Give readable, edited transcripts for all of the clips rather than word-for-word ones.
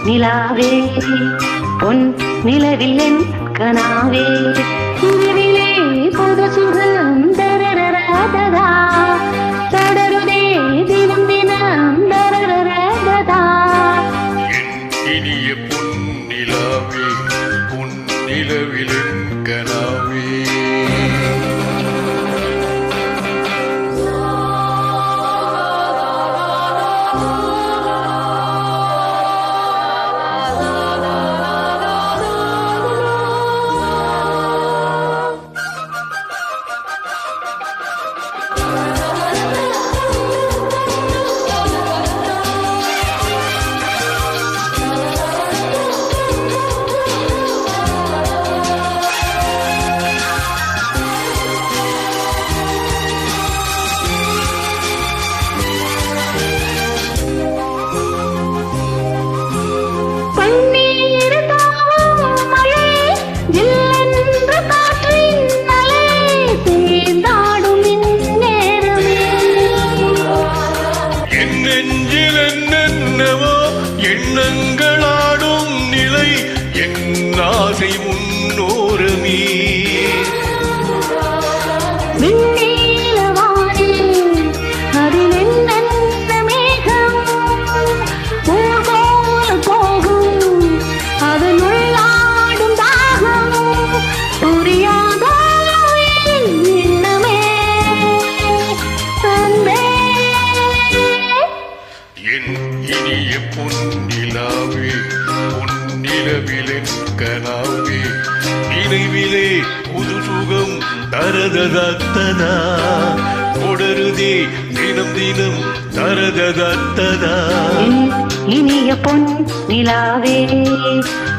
நிலாவே பொன் நிலவில் என் கனாவே இரவிலே புது சுகம் தரரரதா தொடருதே தினம் தினம் தரரரதா இனிய பொன் நிலாவே பொன் நிலவில் என் கனாவே எண்ணங்களாடும் நிலை என் ஆசை முன்னோரமே இனிய பொன்னிலாவே பொன்னிலவிலே கனாவே நினைவிலே புது சுகம் தரததத்ததா தொடருதே தினம் தினம் தரததத்ததா இனிய பொன் நிலாவே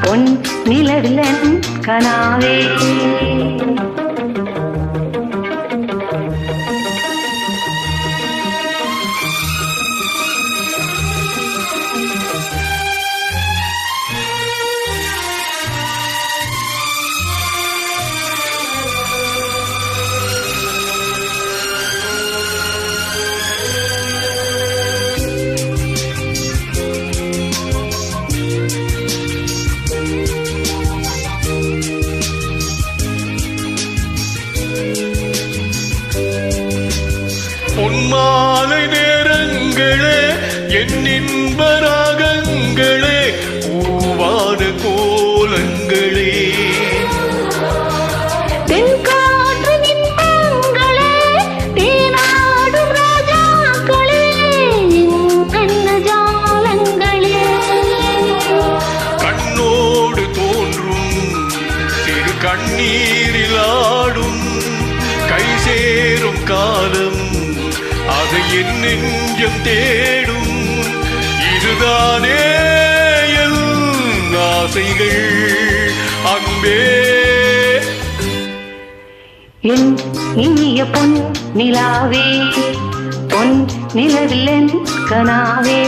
பொன் நிலவில் என் கனாவே பொன்மாலை நேரங்களே என் இன்பராகங்களே பூவான கோலங்களே கண்ணோடு தோன்றும் சிறு கண்ணீரில் ஆடும் கை சேரும் காலம் அதை என் நெஞ்சம் தேடும் இதுதானே என் ஆசைகள் அன்பே என் இனிய பொன் நிலாவே பொன் நிலவில் என் கனாவே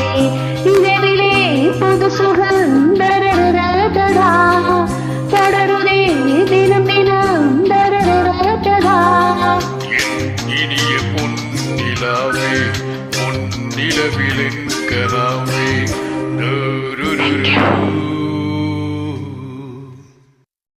இரவிலே புது சுகம் தரரரதா தொடருதே தினம் தினம் தரரரதா இனிய பொன் நிலாவே பொன் நிலவில் என் கனாவே